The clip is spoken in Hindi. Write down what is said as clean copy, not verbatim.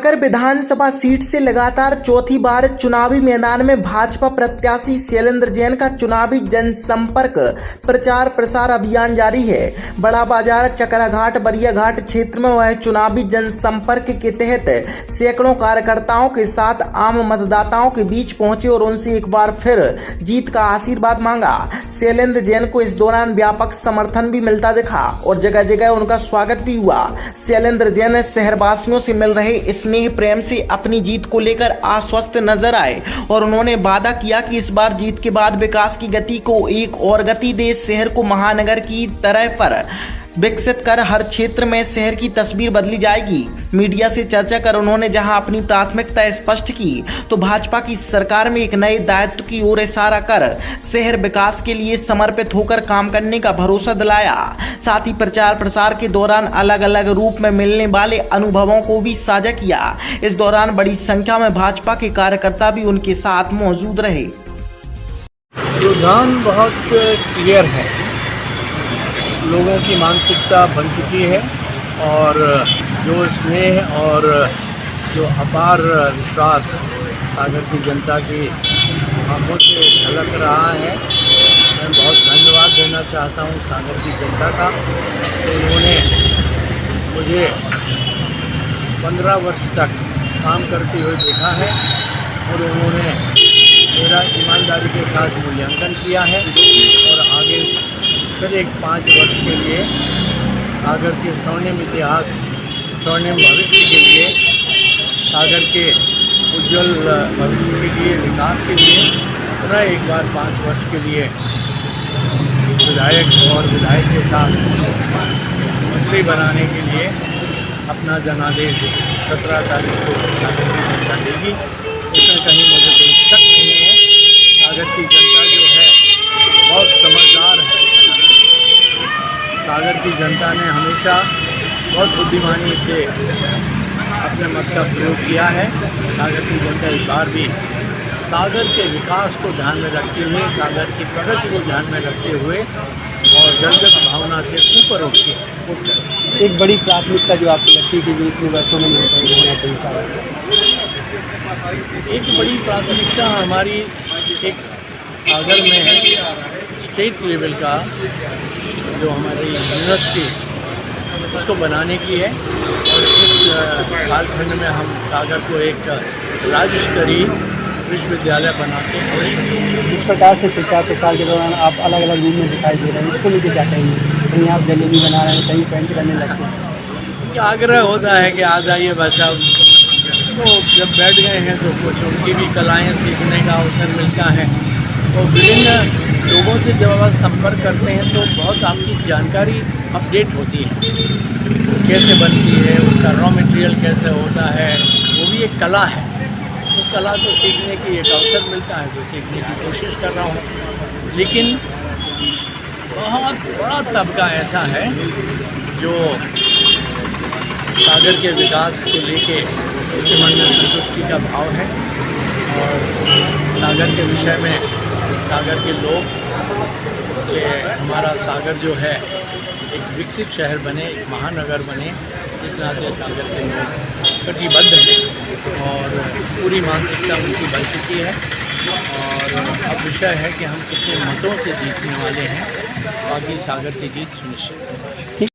सागर विधानसभा सीट से लगातार चौथी बार चुनावी मैदान में भाजपा प्रत्याशी शैलेंद्र जैन का चुनावी जनसंपर्क प्रचार प्रसार अभियान जारी है। बड़ा बाजार, चकराघाट, बरियाघाट क्षेत्र में वह चुनावी जनसंपर्क के तहत सैकड़ों कार्यकर्ताओं के साथ आम मतदाताओं के बीच पहुंचे और उनसे एक बार फिर जीत का आशीर्वाद मांगा। शैलेंद्र जैन को इस दौरान व्यापक समर्थन भी मिलता दिखा और जगह जगह उनका स्वागत भी हुआ। शैलेंद्र जैन शहरवासियों से मिल रहे स्नेह प्रेम से अपनी जीत को लेकर आश्वस्त नजर आए और उन्होंने वादा किया कि इस बार जीत के बाद विकास की गति को एक और गति दे शहर को महानगर की तरह पर विकसित कर हर क्षेत्र में शहर की तस्वीर बदली जाएगी। मीडिया से चर्चा कर उन्होंने जहां अपनी प्राथमिकता स्पष्ट की तो भाजपा की सरकार में एक नए दायित्व की ओर इशारा कर शहर विकास के लिए समर्पित होकर काम करने का भरोसा दिलाया। साथ ही प्रचार प्रसार के दौरान अलग अलग रूप में मिलने वाले अनुभवों को भी साझा किया। इस दौरान बड़ी संख्या में भाजपा के कार्यकर्ता भी उनके साथ मौजूद रहे। रुझान बहुत क्लियर है, लोगों की मानसिकता बन चुकी है और जो स्नेह और जो अपार विश्वास सागर की जनता की आंखों से झलक रहा है। मैं बहुत धन्यवाद देना चाहता हूं सागर की जनता का। उन्होंने मुझे 15 वर्ष तक काम करते हुए देखा है और उन्होंने मेरा ईमानदारी के साथ मूल्यांकन किया है और आगे फिर एक 5 वर्ष के लिए सागर के स्वर्णिम इतिहास, स्वर्णिम भविष्य के लिए, सागर के उज्जवल भविष्य के लिए, विकास के लिए पुनः एक बार 5 वर्ष के लिए विधायक और विधायक के साथ मंत्री बनाने के लिए अपना जनादेश 17 तारीख को सागर की जनता देगी। इसमें कहीं मुझे कोई शक नहीं है। सागर की जनता जो है बहुत समझदार है। सागर की जनता ने हमेशा बहुत बुद्धिमानी से अपने मत का प्रयोग किया है। सागर की जनता इस बार भी सागर के विकास को ध्यान में रखते हुए, सागर की प्रगति को ध्यान में रखते हुए और जनगत भावना से ऊपर उठकर एक बड़ी प्राथमिकता जो आपको लगती है कि इतने वर्षों में होना चाहिए सागर, एक बड़ी प्राथमिकता हमारी एक सागर में स्टेट लेवल का जो हमारी यूनिवर्सिटी उसको बनाने की है और इस कालखंड में हम सागर को एक राज्य स्तरीय विश्वविद्यालय बनाते हैं। इस प्रकार से प्रचार प्रसार के दौरान आप अलग अलग रूप में दिखाई दे रहे हैं, इसको लेकर क्या कहेंगे? कहीं आप जलेबी बना रहे हैं, कहीं पेंट करने लगते हैं। आग्रह होता है कि आ जाइए बस। अब तो जब बैठ गए हैं तो कुछ उनकी भी कलाएँ सीखने का अवसर मिलता है। तो विभिन्न लोगों से जब आप संपर्क करते हैं तो बहुत आपकी जानकारी अपडेट होती है, कैसे बनती है, उसका रॉ मटेरियल कैसे होता है, वो भी एक कला है। उस कला को सीखने की एक अवसर मिलता है, तो सीखने की कोशिश कर रहा हूँ। लेकिन बहुत बड़ा तबका ऐसा है जो सागर के विकास को लेके उसके मन में संतुष्टि का भाव है और सागर के विषय में सागर के लोग ये हमारा सागर जो है एक विकसित शहर बने, एक महानगर बने, इस नाते सागर के लोग कटिबद्ध हैं और पूरी मानसिकता उनकी बन चुकी है। और अब विषय है कि हम कितने मतों से जीतने वाले हैं, बाकी सागर की जीत सुनिश्चित है।